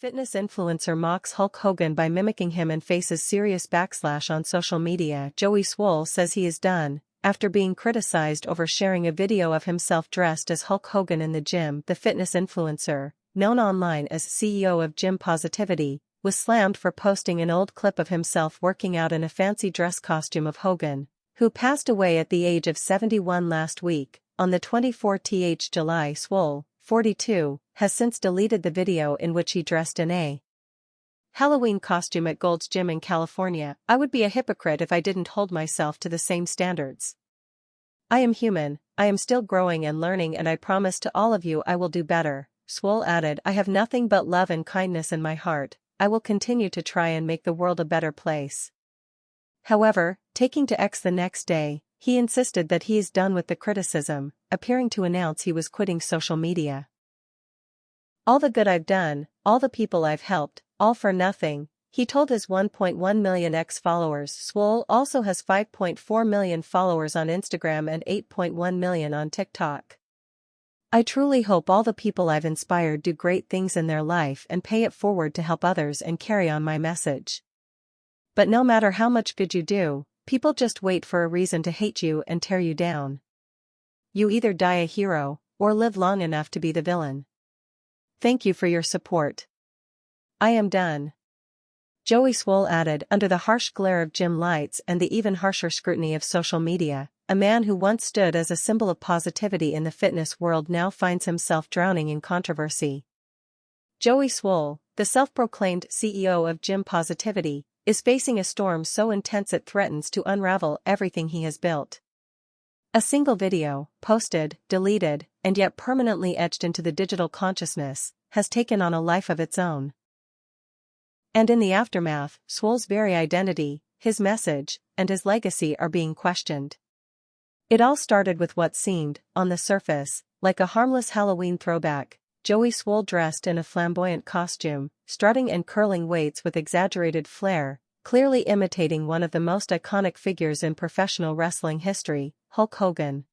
Fitness influencer mocks Hulk Hogan by mimicking him and faces serious backlash on social media. Joey Swoll says he is done, after being criticized over sharing a video of himself dressed as Hulk Hogan in the gym. The fitness influencer, known online as CEO of Gym Positivity, was slammed for posting an old clip of himself working out in a fancy dress costume of Hogan, who passed away at the age of 71 last week. On the 24th July, Swoll, 42, has since deleted the video in which he dressed in a Halloween costume at Gold's Gym in California. I would be a hypocrite if I didn't hold myself to the same standards. I am human, I am still growing and learning, and I promise to all of you I will do better. Swoll added, I have nothing but love and kindness in my heart. I will continue to try and make the world a better place. However, taking to X the next day, he insisted that he is done with the criticism, appearing to announce he was quitting social media. All the good I've done, all the people I've helped, all for nothing, he told his 1.1 million X followers. Swoll also has 5.4 million followers on Instagram and 8.1 million on TikTok. I truly hope all the people I've inspired do great things in their life and pay it forward to help others and carry on my message. But no matter how much good you do, people just wait for a reason to hate you and tear you down. You either die a hero, or live long enough to be the villain. Thank you for your support. I am done. Joey Swoll added, under the harsh glare of gym lights and the even harsher scrutiny of social media, a man who once stood as a symbol of positivity in the fitness world now finds himself drowning in controversy. Joey Swoll, the self-proclaimed CEO of Gym Positivity, is facing a storm so intense it threatens to unravel everything he has built. A single video, posted, deleted, and yet permanently etched into the digital consciousness, has taken on a life of its own. And in the aftermath, Swoll's very identity, his message, and his legacy are being questioned. It all started with what seemed, on the surface, like a harmless Halloween throwback. Joey Swoll dressed in a flamboyant costume, strutting and curling weights with exaggerated flair, clearly imitating one of the most iconic figures in professional wrestling history, Hulk Hogan.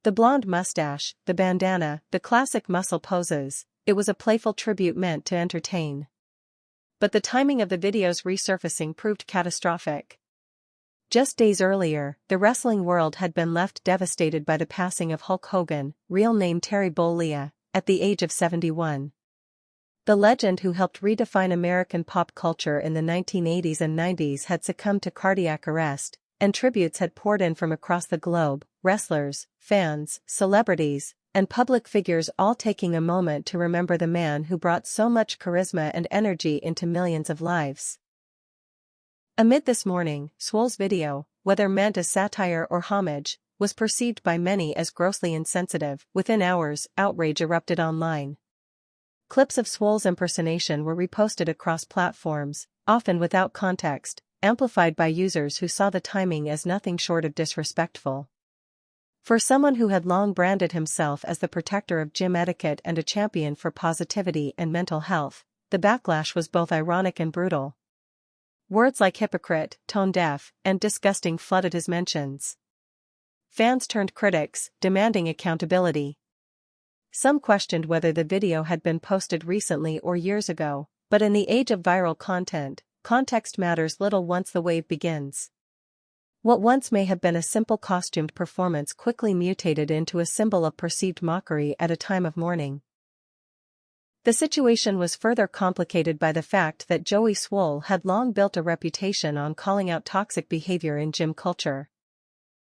The blonde mustache, the bandana, the classic muscle poses, it was a playful tribute meant to entertain. But the timing of the video's resurfacing proved catastrophic. Just days earlier, the wrestling world had been left devastated by the passing of Hulk Hogan, real name Terry Bollea, at the age of 71. The legend who helped redefine American pop culture in the 1980s and 90s had succumbed to cardiac arrest, and tributes had poured in from across the globe, wrestlers, fans, celebrities, and public figures all taking a moment to remember the man who brought so much charisma and energy into millions of lives. Amid this mourning, Swoll's video, whether meant as satire or homage, was perceived by many as grossly insensitive. Within hours, outrage erupted online. Clips of Swoll's impersonation were reposted across platforms, often without context, amplified by users who saw the timing as nothing short of disrespectful. For someone who had long branded himself as the protector of gym etiquette and a champion for positivity and mental health, the backlash was both ironic and brutal. Words like hypocrite, tone-deaf, and disgusting flooded his mentions. Fans turned critics, demanding accountability. Some questioned whether the video had been posted recently or years ago, but in the age of viral content, context matters little once the wave begins. What once may have been a simple costumed performance quickly mutated into a symbol of perceived mockery at a time of mourning. The situation was further complicated by the fact that Joey Swoll had long built a reputation on calling out toxic behavior in gym culture.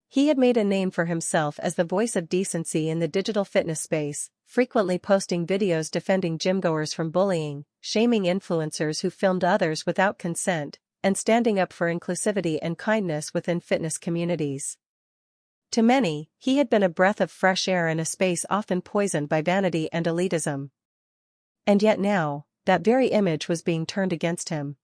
He had made a name for himself as the voice of decency in the digital fitness space, frequently posting videos defending gymgoers from bullying, shaming influencers who filmed others without consent, and standing up for inclusivity and kindness within fitness communities. To many, he had been a breath of fresh air in a space often poisoned by vanity and elitism. And yet now, that very image was being turned against him.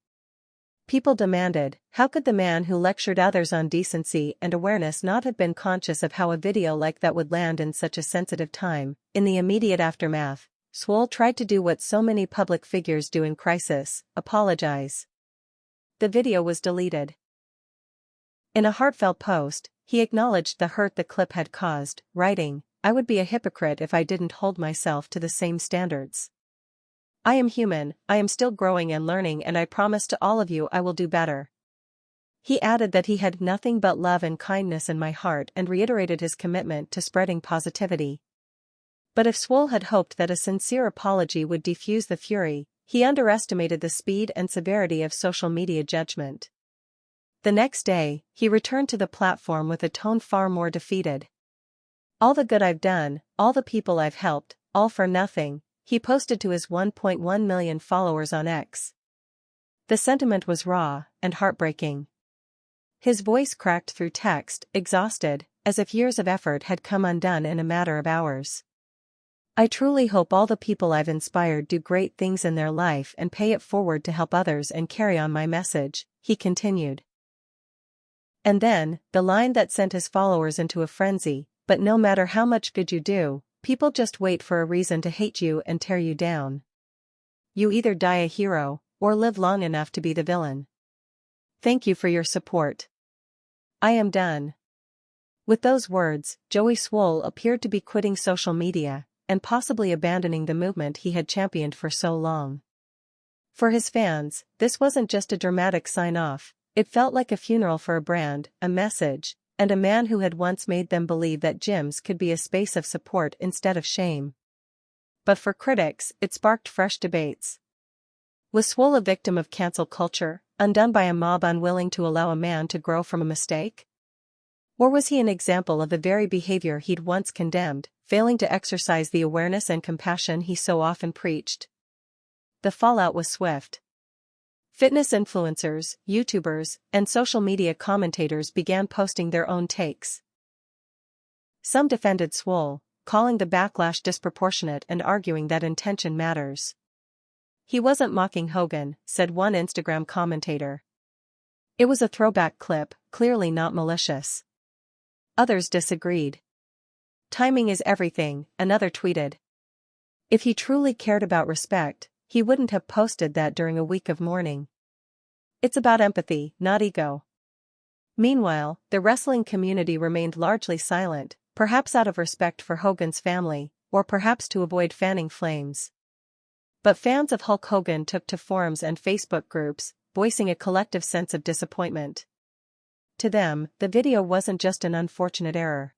People demanded, how could the man who lectured others on decency and awareness not have been conscious of how a video like that would land in such a sensitive time? In the immediate aftermath, Swoll tried to do what so many public figures do in crisis: apologize. The video was deleted. In a heartfelt post, he acknowledged the hurt the clip had caused, writing, I would be a hypocrite if I didn't hold myself to the same standards. I am human, I am still growing and learning, and I promise to all of you I will do better. He added that he had nothing but love and kindness in my heart and reiterated his commitment to spreading positivity. But if Swoll had hoped that a sincere apology would defuse the fury, he underestimated the speed and severity of social media judgment. The next day, he returned to the platform with a tone far more defeated. All the good I've done, all the people I've helped, all for nothing, he posted to his 1.1 million followers on X. The sentiment was raw and heartbreaking. His voice cracked through text, exhausted, as if years of effort had come undone in a matter of hours. I truly hope all the people I've inspired do great things in their life and pay it forward to help others and carry on my message, he continued. And then, the line that sent his followers into a frenzy, but no matter how much good you do, people just wait for a reason to hate you and tear you down. You either die a hero, or live long enough to be the villain. Thank you for your support. I am done. With those words, Joey Swoll appeared to be quitting social media, and possibly abandoning the movement he had championed for so long. For his fans, this wasn't just a dramatic sign-off, it felt like a funeral for a brand, a message, and a man who had once made them believe that gyms could be a space of support instead of shame. But for critics, it sparked fresh debates. Was Swoll a victim of cancel culture, undone by a mob unwilling to allow a man to grow from a mistake? Or was he an example of the very behavior he'd once condemned, failing to exercise the awareness and compassion he so often preached? The fallout was swift. Fitness influencers, YouTubers, and social media commentators began posting their own takes. Some defended Swoll, calling the backlash disproportionate and arguing that intention matters. He wasn't mocking Hogan, said one Instagram commentator. It was a throwback clip, clearly not malicious. Others disagreed. Timing is everything, another tweeted. If he truly cared about respect, he wouldn't have posted that during a week of mourning. It's about empathy, not ego. Meanwhile, the wrestling community remained largely silent, perhaps out of respect for Hogan's family, or perhaps to avoid fanning flames. But fans of Hulk Hogan took to forums and Facebook groups, voicing a collective sense of disappointment. To them, the video wasn't just an unfortunate error.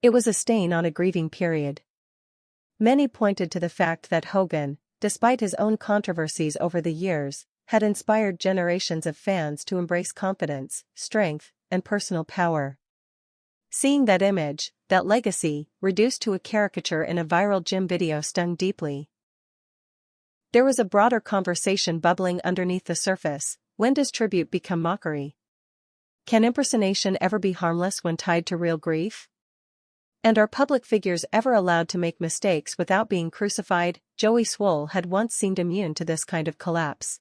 It was a stain on a grieving period. Many pointed to the fact that Hogan, despite his own controversies over the years, had inspired generations of fans to embrace confidence, strength, and personal power. Seeing that image, that legacy, reduced to a caricature in a viral gym video stung deeply. There was a broader conversation bubbling underneath the surface. When does tribute become mockery? Can impersonation ever be harmless when tied to real grief? And are public figures ever allowed to make mistakes without being crucified? Joey Swoll had once seemed immune to this kind of collapse.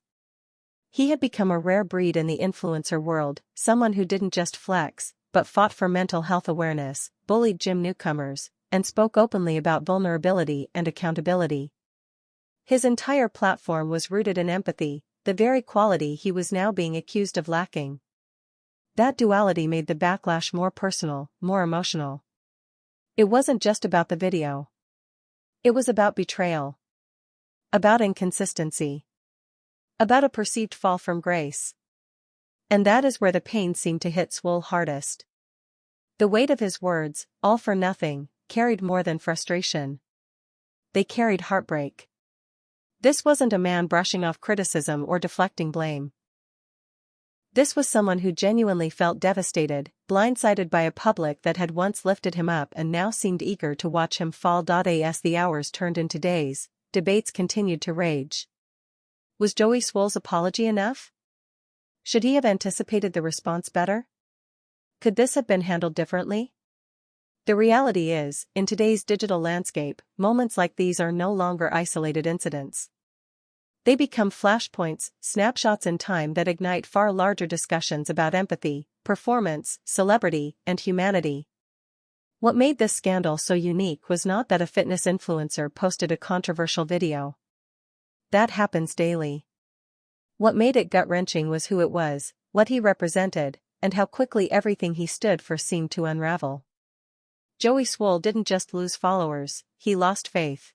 He had become a rare breed in the influencer world, someone who didn't just flex, but fought for mental health awareness, bullied gym newcomers, and spoke openly about vulnerability and accountability. His entire platform was rooted in empathy, the very quality he was now being accused of lacking. That duality made the backlash more personal, more emotional. It wasn't just about the video. It was about betrayal. About inconsistency. About a perceived fall from grace. And that is where the pain seemed to hit Swoll hardest. The weight of his words, all for nothing, carried more than frustration. They carried heartbreak. This wasn't a man brushing off criticism or deflecting blame. This was someone who genuinely felt devastated, blindsided by a public that had once lifted him up and now seemed eager to watch him fall. As the hours turned into days, debates continued to rage. Was Joey Swoll's apology enough? Should he have anticipated the response better? Could this have been handled differently? The reality is, in today's digital landscape, moments like these are no longer isolated incidents. They become flashpoints, snapshots in time that ignite far larger discussions about empathy, performance, celebrity, and humanity. What made this scandal so unique was not that a fitness influencer posted a controversial video. That happens daily. What made it gut-wrenching was who it was, what he represented, and how quickly everything he stood for seemed to unravel. Joey Swoll didn't just lose followers, he lost faith.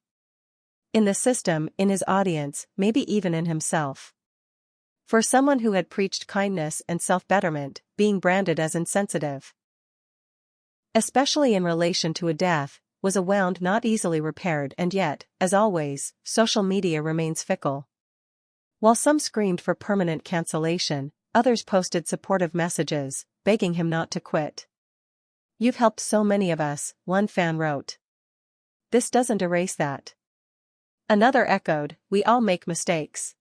In the system, in his audience, maybe even in himself. For someone who had preached kindness and self-betterment, being branded as insensitive, especially in relation to a death, was a wound not easily repaired, and yet, as always, social media remains fickle. While some screamed for permanent cancellation, others posted supportive messages, begging him not to quit. "You've helped so many of us," one fan wrote. "This doesn't erase that." Another echoed, "We all make mistakes.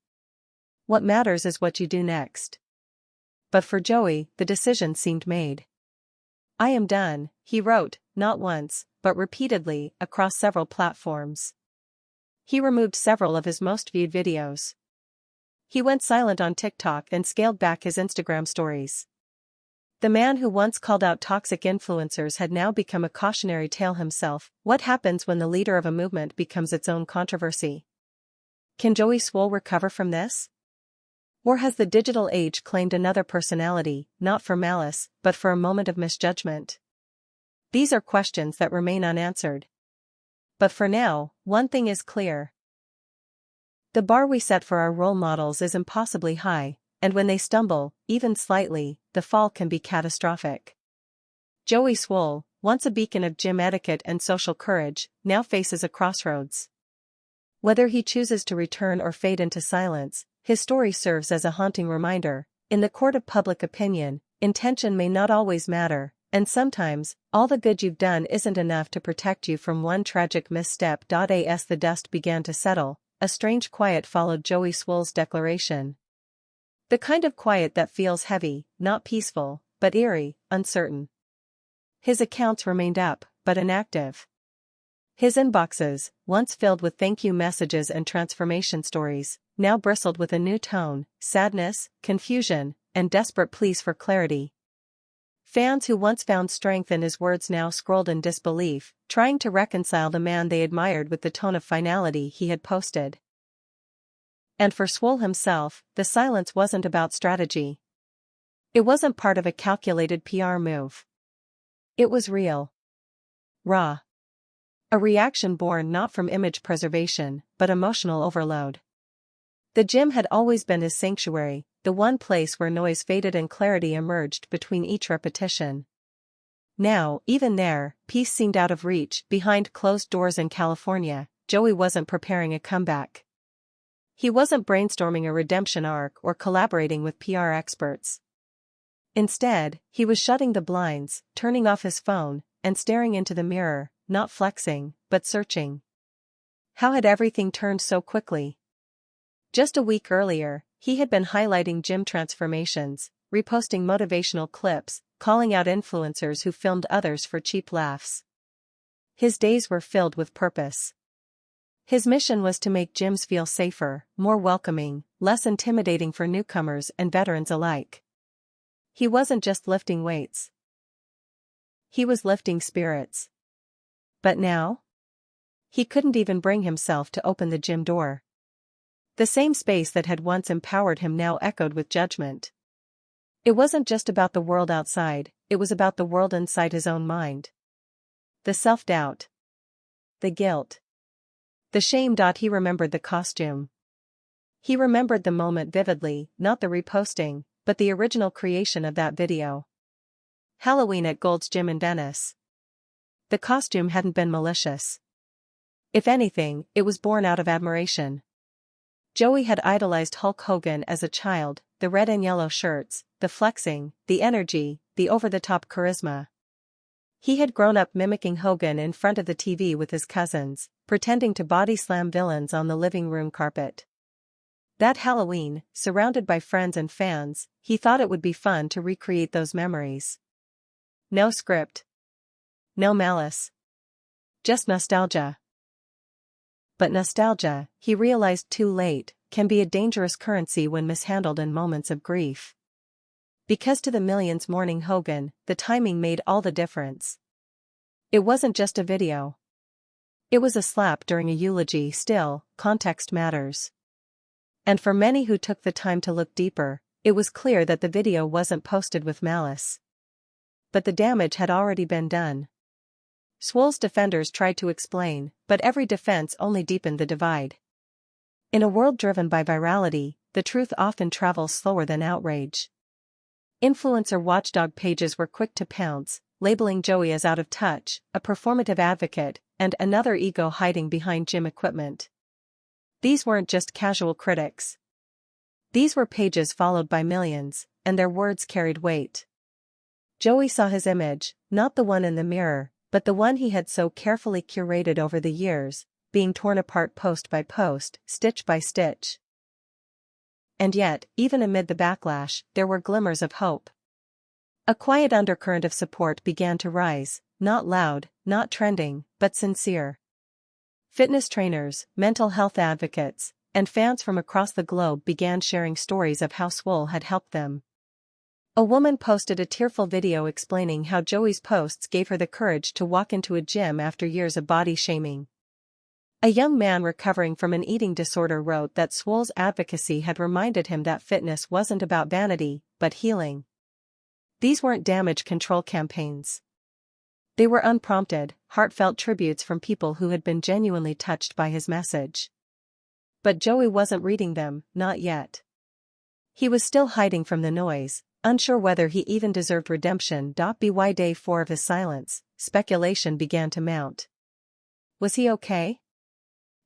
What matters is what you do next." But for Joey, the decision seemed made. "I am done," he wrote, not once, but repeatedly, across several platforms. He removed several of his most viewed videos. He went silent on TikTok and scaled back his Instagram stories. The man who once called out toxic influencers had now become a cautionary tale himself. What happens when the leader of a movement becomes its own controversy? Can Joey Swoll recover from this? Or has the digital age claimed another personality, not for malice, but for a moment of misjudgment? These are questions that remain unanswered. But for now, one thing is clear. The bar we set for our role models is impossibly high, and when they stumble, even slightly, the fall can be catastrophic. Joey Swoll, once a beacon of gym etiquette and social courage, now faces a crossroads. Whether he chooses to return or fade into silence, his story serves as a haunting reminder. In the court of public opinion, intention may not always matter, and sometimes, all the good you've done isn't enough to protect you from one tragic misstep. As the dust began to settle, a strange quiet followed Joey Swoll's declaration. The kind of quiet that feels heavy, not peaceful, but eerie, uncertain. His accounts remained up, but inactive. His inboxes, once filled with thank you messages and transformation stories, now bristled with a new tone, sadness, confusion, and desperate pleas for clarity. Fans who once found strength in his words now scrolled in disbelief, trying to reconcile the man they admired with the tone of finality he had posted. And for Swoll himself, the silence wasn't about strategy. It wasn't part of a calculated PR move. It was real. Raw. A reaction born not from image preservation, but emotional overload. The gym had always been his sanctuary, the one place where noise faded and clarity emerged between each repetition. Now, even there, peace seemed out of reach. Behind closed doors in California, Joey wasn't preparing a comeback. He wasn't brainstorming a redemption arc or collaborating with PR experts. Instead, he was shutting the blinds, turning off his phone, and staring into the mirror, not flexing, but searching. How had everything turned so quickly? Just a week earlier, he had been highlighting gym transformations, reposting motivational clips, calling out influencers who filmed others for cheap laughs. His days were filled with purpose. His mission was to make gyms feel safer, more welcoming, less intimidating for newcomers and veterans alike. He wasn't just lifting weights. He was lifting spirits. But now? He couldn't even bring himself to open the gym door. The same space that had once empowered him now echoed with judgment. It wasn't just about the world outside, it was about the world inside his own mind. The self-doubt. The guilt. The shame. He remembered the costume. He remembered the moment vividly, not the reposting, but the original creation of that video. Halloween at Gold's Gym in Venice. The costume hadn't been malicious. If anything, it was born out of admiration. Joey had idolized Hulk Hogan as a child, the red and yellow shirts, the flexing, the energy, the over-the-top charisma. He had grown up mimicking Hogan in front of the TV with his cousins, pretending to body slam villains on the living room carpet. That Halloween, surrounded by friends and fans, he thought it would be fun to recreate those memories. No script. No malice. Just nostalgia. But nostalgia, he realized too late, can be a dangerous currency when mishandled in moments of grief. Because to the millions mourning Hogan, the timing made all the difference. It wasn't just a video. It was a slap during a eulogy. Still, context matters. And for many who took the time to look deeper, it was clear that the video wasn't posted with malice. But the damage had already been done. Swoll's defenders tried to explain, but every defense only deepened the divide. In a world driven by virality, the truth often travels slower than outrage. Influencer watchdog pages were quick to pounce, labeling Joey as out of touch, a performative advocate, and another ego hiding behind gym equipment. These weren't just casual critics. These were pages followed by millions, and their words carried weight. Joey saw his image, not the one in the mirror, but the one he had so carefully curated over the years, being torn apart post by post, stitch by stitch. And yet, even amid the backlash, there were glimmers of hope. A quiet undercurrent of support began to rise, not loud, not trending, but sincere. Fitness trainers, mental health advocates, and fans from across the globe began sharing stories of how Swoll had helped them. A woman posted a tearful video explaining how Joey's posts gave her the courage to walk into a gym after years of body shaming. A young man recovering from an eating disorder wrote that Swoll's advocacy had reminded him that fitness wasn't about vanity, but healing. These weren't damage control campaigns. They were unprompted, heartfelt tributes from people who had been genuinely touched by his message. But Joey wasn't reading them, not yet. He was still hiding from the noise, unsure whether he even deserved redemption. By day 4 of his silence, speculation began to mount. Was he okay?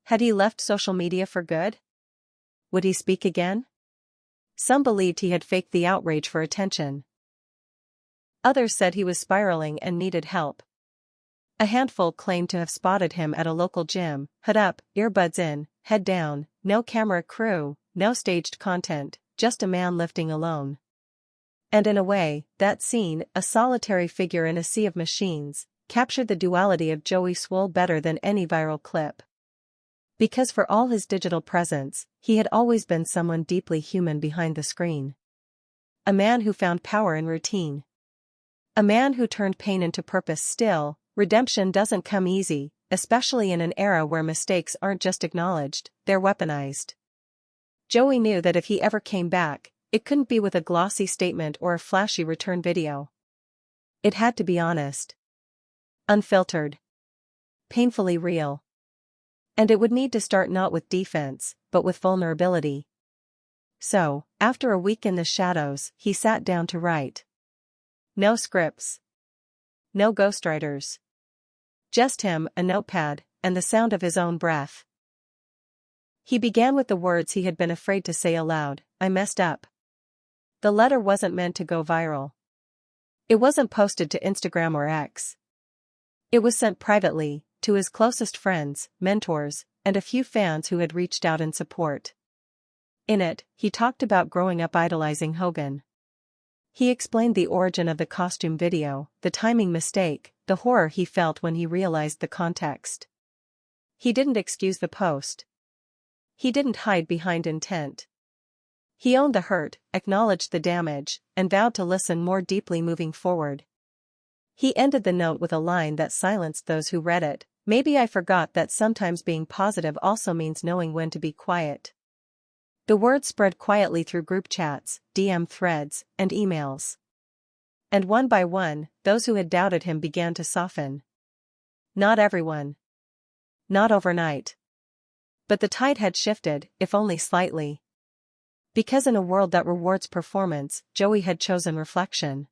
Had he left social media for good? Would he speak again? Some believed he had faked the outrage for attention. Others said he was spiraling and needed help. A handful claimed to have spotted him at a local gym, hood up, earbuds in, head down, no camera crew, no staged content, just a man lifting alone. And in a way, that scene, a solitary figure in a sea of machines, captured the duality of Joey Swoll better than any viral clip. Because for all his digital presence, he had always been someone deeply human behind the screen. A man who found power in routine. A man who turned pain into purpose. Still, redemption doesn't come easy, especially in an era where mistakes aren't just acknowledged, they're weaponized. Joey knew that if he ever came back, it couldn't be with a glossy statement or a flashy return video. It had to be honest. Unfiltered. Painfully real. And it would need to start not with defense, but with vulnerability. So, after a week in the shadows, he sat down to write. No scripts. No ghostwriters. Just him, a notepad, and the sound of his own breath. He began with the words he had been afraid to say aloud: I messed up. The letter wasn't meant to go viral. It wasn't posted to Instagram or X. It was sent privately, to his closest friends, mentors, and a few fans who had reached out in support. In it, he talked about growing up idolizing Hogan. He explained the origin of the costume video, the timing mistake, the horror he felt when he realized the context. He didn't excuse the post. He didn't hide behind intent. He owned the hurt, acknowledged the damage, and vowed to listen more deeply moving forward. He ended the note with a line that silenced those who read it: maybe I forgot that sometimes being positive also means knowing when to be quiet. The word spread quietly through group chats, DM threads, and emails. And one by one, those who had doubted him began to soften. Not everyone. Not overnight. But the tide had shifted, if only slightly. Because in a world that rewards performance, Joey had chosen reflection.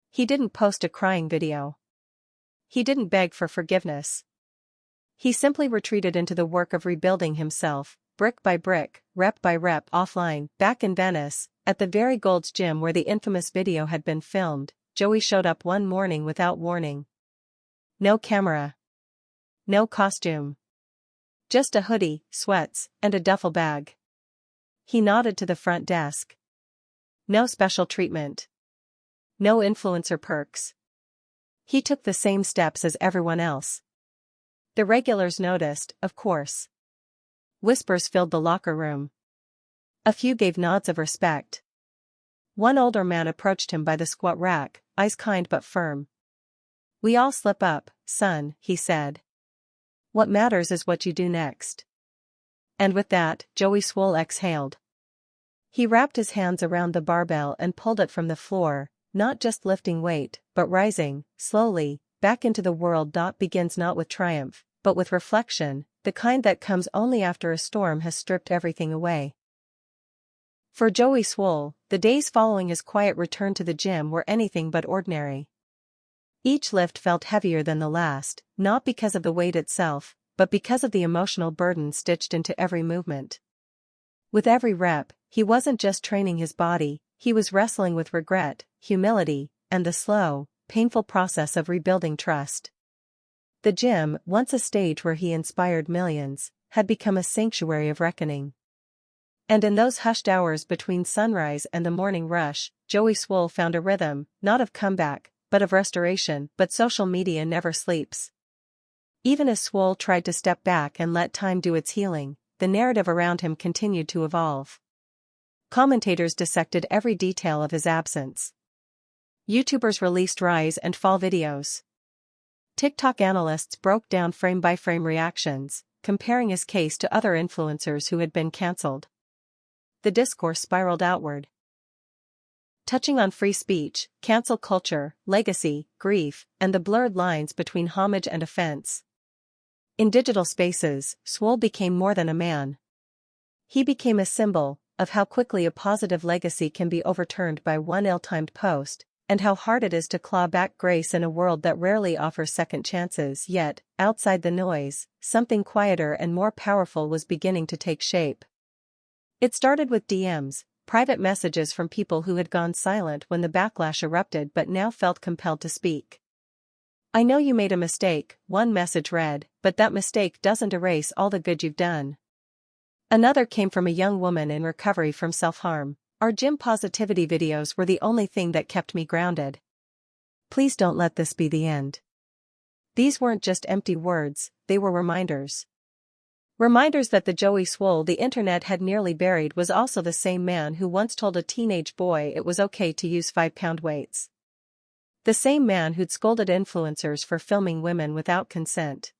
He didn't post a crying video. He didn't beg for forgiveness. He simply retreated into the work of rebuilding himself, brick by brick, rep by rep. Offline, back in Venice, at the very Gold's Gym where the infamous video had been filmed, Joey showed up one morning without warning. No camera. No costume. Just a hoodie, sweats, and a duffel bag. He nodded to the front desk. No special treatment. No influencer perks. He took the same steps as everyone else. The regulars noticed, of course. Whispers filled the locker room. A few gave nods of respect. One older man approached him by the squat rack, eyes kind but firm. We all slip up, son, he said. What matters is what you do next. And with that, Joey Swoll exhaled. He wrapped his hands around the barbell and pulled it from the floor, not just lifting weight, but rising, slowly, back into the world. Begins not with triumph, but with reflection, the kind that comes only after a storm has stripped everything away. For Joey Swoll, the days following his quiet return to the gym were anything but ordinary. Each lift felt heavier than the last, not because of the weight itself, but because of the emotional burden stitched into every movement. With every rep, he wasn't just training his body, he was wrestling with regret, humility, and the slow, painful process of rebuilding trust. The gym, once a stage where he inspired millions, had become a sanctuary of reckoning. And in those hushed hours between sunrise and the morning rush, Joey Swoll found a rhythm, not of comeback, but of restoration. But social media never sleeps. Even as Swoll tried to step back and let time do its healing, the narrative around him continued to evolve. Commentators dissected every detail of his absence. YouTubers released rise and fall videos. TikTok analysts broke down frame-by-frame reactions, comparing his case to other influencers who had been cancelled. The discourse spiraled outward, touching on free speech, cancel culture, legacy, grief, and the blurred lines between homage and offense. In digital spaces, Swoll became more than a man. He became a symbol of how quickly a positive legacy can be overturned by one ill-timed post, and how hard it is to claw back grace in a world that rarely offers second chances. Yet, outside the noise, something quieter and more powerful was beginning to take shape. It started with DMs, private messages from people who had gone silent when the backlash erupted but now felt compelled to speak. "I know you made a mistake," one message read, "but that mistake doesn't erase all the good you've done." Another came from a young woman in recovery from self-harm. "Our gym positivity videos were the only thing that kept me grounded. Please don't let this be the end." These weren't just empty words, they were reminders. Reminders that the Joey Swoll the internet had nearly buried was also the same man who once told a teenage boy it was okay to use 5-pound weights. The same man who'd scolded influencers for filming women without consent.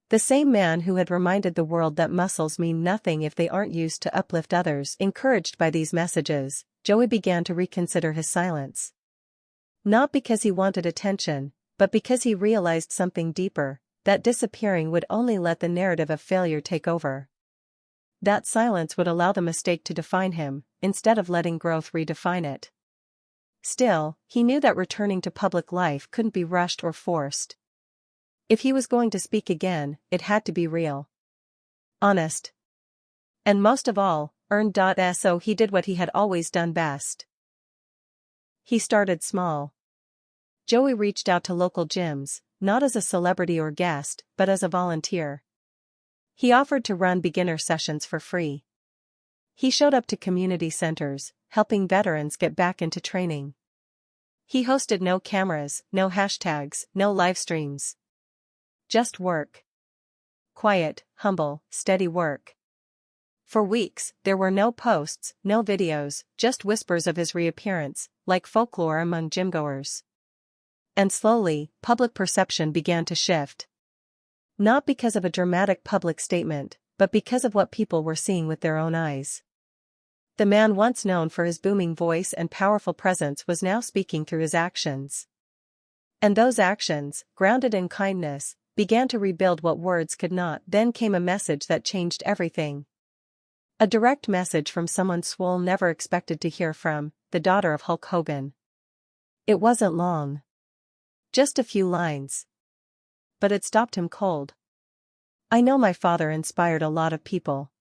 The same man who had reminded the world that muscles mean nothing if they aren't used to uplift others. Encouraged by these messages, Joey began to reconsider his silence. Not because he wanted attention, but because he realized something deeper, that disappearing would only let the narrative of failure take over. That silence would allow the mistake to define him, instead of letting growth redefine it. Still, he knew that returning to public life couldn't be rushed or forced. If he was going to speak again, it had to be real, honest, and most of all, earned. So he did what he had always done best. He started small. Joey reached out to local gyms, not as a celebrity or guest, but as a volunteer. He offered to run beginner sessions for free. He showed up to community centers, helping veterans get back into training. He hosted no cameras, no hashtags, no live streams. Just work. Quiet, humble, steady work. For weeks, there were no posts, no videos, just whispers of his reappearance, like folklore among gymgoers. And slowly, public perception began to shift. Not because of a dramatic public statement, but because of what people were seeing with their own eyes. The man once known for his booming voice and powerful presence was now speaking through his actions. And those actions, grounded in kindness, began to rebuild what words could not. Then came a message that changed everything. A direct message from someone Swoll never expected to hear from, the daughter of Hulk Hogan. It wasn't long. Just a few lines. But it stopped him cold. "I know my father inspired a lot of people.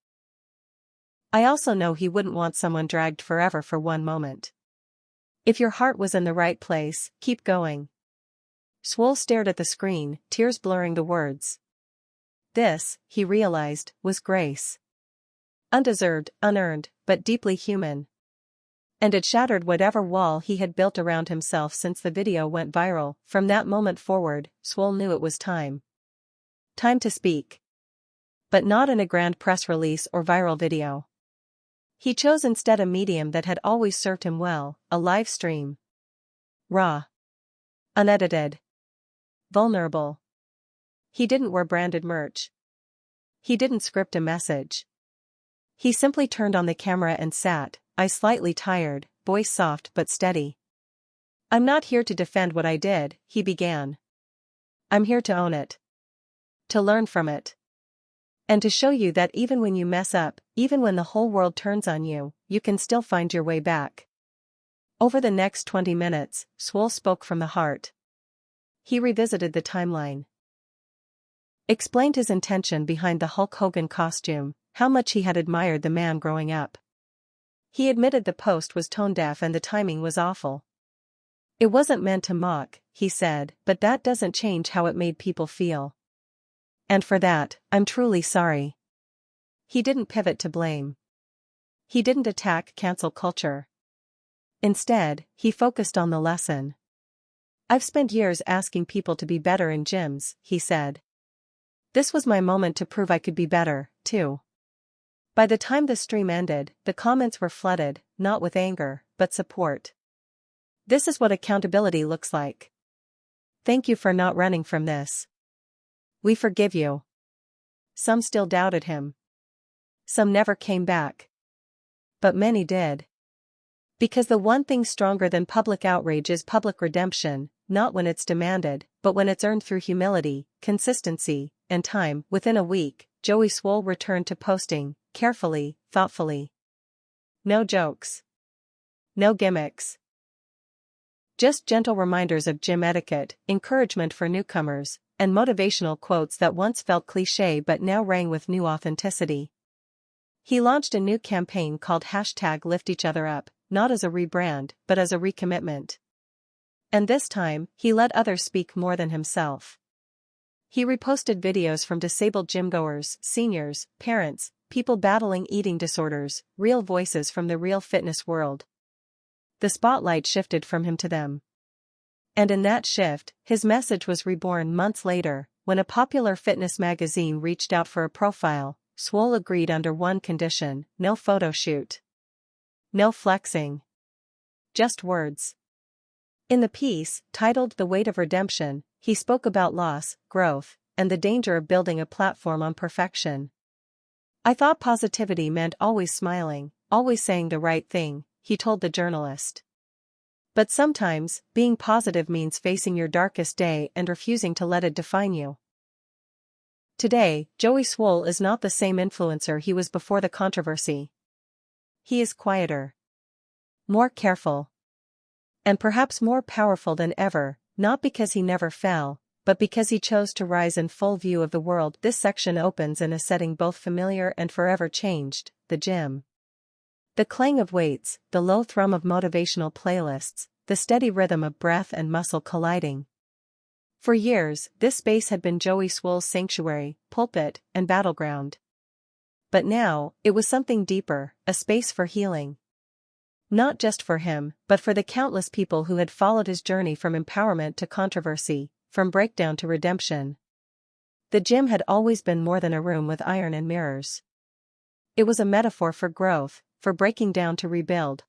I also know he wouldn't want someone dragged forever for one moment. If your heart was in the right place, keep going." Swoll stared at the screen, tears blurring the words. This, he realized, was grace. Undeserved, unearned, but deeply human. And it shattered whatever wall he had built around himself since the video went viral. From that moment forward, Swoll knew it was time. Time to speak. But not in a grand press release or viral video. He chose instead a medium that had always served him well, a live stream. Raw. Unedited. Vulnerable. He didn't wear branded merch. He didn't script a message. He simply turned on the camera and sat, eyes slightly tired, voice soft but steady. "I'm not here to defend what I did," he began. I'm here to own it. To learn from it. And to show you that even when you mess up, even when the whole world turns on you, you can still find your way back. Over the next 20 minutes, Swoll spoke from the heart. He revisited the timeline. Explained his intention behind the Hulk Hogan costume, how much he had admired the man growing up. He admitted the post was tone-deaf and the timing was awful. It wasn't meant to mock, he said, but that doesn't change how it made people feel. And for that, I'm truly sorry. He didn't pivot to blame. He didn't attack cancel culture. Instead, he focused on the lesson. I've spent years asking people to be better in gyms, he said. This was my moment to prove I could be better, too. By the time the stream ended, the comments were flooded, not with anger, but support. This is what accountability looks like. Thank you for not running from this. We forgive you. Some still doubted him. Some never came back. But many did. Because the one thing stronger than public outrage is public redemption, not when it's demanded, but when it's earned through humility, consistency, and time. Within a week, Joey Swoll returned to posting, carefully, thoughtfully. No jokes. No gimmicks. Just gentle reminders of gym etiquette, encouragement for newcomers, and motivational quotes that once felt cliché but now rang with new authenticity. He launched a new campaign called #LiftEachOtherUp, not as a rebrand, but as a recommitment. And this time, he let others speak more than himself. He reposted videos from disabled gymgoers, seniors, parents, people battling eating disorders, real voices from the real fitness world. The spotlight shifted from him to them. And in that shift, his message was reborn months later, when a popular fitness magazine reached out for a profile. Swoll agreed under one condition: no photo shoot. No flexing. Just words. In the piece, titled The Weight of Redemption, he spoke about loss, growth, and the danger of building a platform on perfection. I thought positivity meant always smiling, always saying the right thing, he told the journalist. But sometimes, being positive means facing your darkest day and refusing to let it define you. Today, Joey Swoll is not the same influencer he was before the controversy. He is quieter. More careful. And perhaps more powerful than ever, not because he never fell, but because he chose to rise in full view of the world. This section opens in a setting both familiar and forever changed, the gym. The clang of weights, the low thrum of motivational playlists, the steady rhythm of breath and muscle colliding. For years, this space had been Joey Swoll's sanctuary, pulpit, and battleground. But now, it was something deeper, a space for healing. Not just for him, but for the countless people who had followed his journey from empowerment to controversy, from breakdown to redemption. The gym had always been more than a room with iron and mirrors. It was a metaphor for growth, for breaking down to rebuild.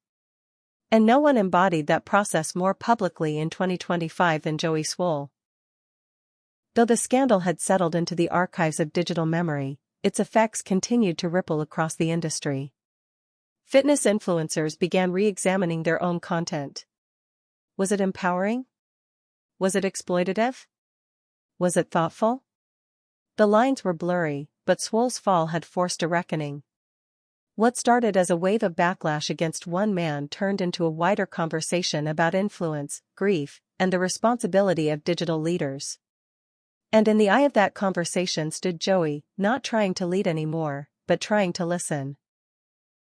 And no one embodied that process more publicly in 2025 than Joey Swoll. Though the scandal had settled into the archives of digital memory, its effects continued to ripple across the industry. Fitness influencers began re-examining their own content. Was it empowering? Was it exploitative? Was it thoughtful? The lines were blurry, but Swoll's fall had forced a reckoning. What started as a wave of backlash against one man turned into a wider conversation about influence, grief, and the responsibility of digital leaders. And in the eye of that conversation stood Joey, not trying to lead anymore, but trying to listen.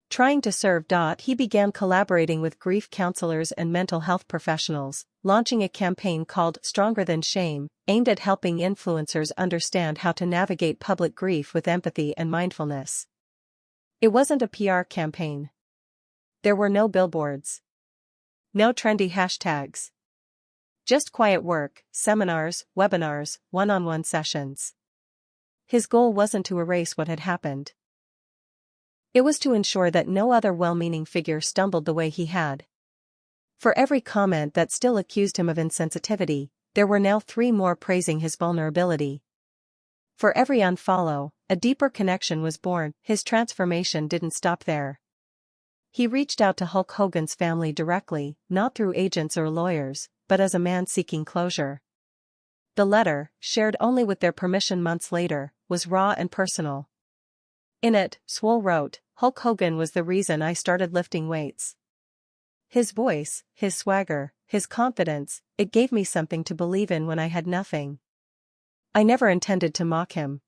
Trying to serve. He began collaborating with grief counselors and mental health professionals, launching a campaign called Stronger Than Shame, aimed at helping influencers understand how to navigate public grief with empathy and mindfulness. It wasn't a PR campaign. There were no billboards. No trendy hashtags. Just quiet work, seminars, webinars, one-on-one sessions. His goal wasn't to erase what had happened. It was to ensure that no other well-meaning figure stumbled the way he had. For every comment that still accused him of insensitivity, there were now 3 more praising his vulnerability. For every unfollow, a deeper connection was born. His transformation didn't stop there. He reached out to Hulk Hogan's family directly, not through agents or lawyers, but as a man seeking closure. The letter, shared only with their permission months later, was raw and personal. In it, Swoll wrote, "Hulk Hogan was the reason I started lifting weights. His voice, his swagger, his confidence, it gave me something to believe in when I had nothing. I never intended to mock him.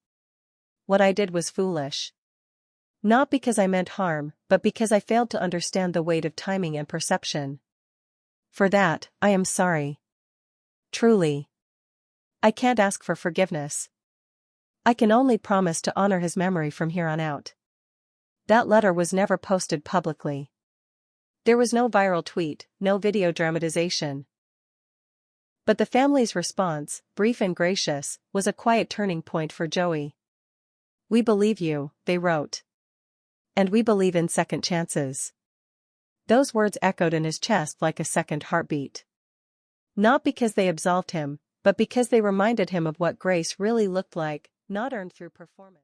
What I did was foolish. Not because I meant harm, but because I failed to understand the weight of timing and perception. For that, I am sorry. Truly. I can't ask for forgiveness. I can only promise to honor his memory from here on out." That letter was never posted publicly. There was no viral tweet, no video dramatization. But the family's response, brief and gracious, was a quiet turning point for Joey. "We believe you," they wrote. "And we believe in second chances." Those words echoed in his chest like a second heartbeat. Not because they absolved him, but because they reminded him of what grace really looked like, not earned through performance.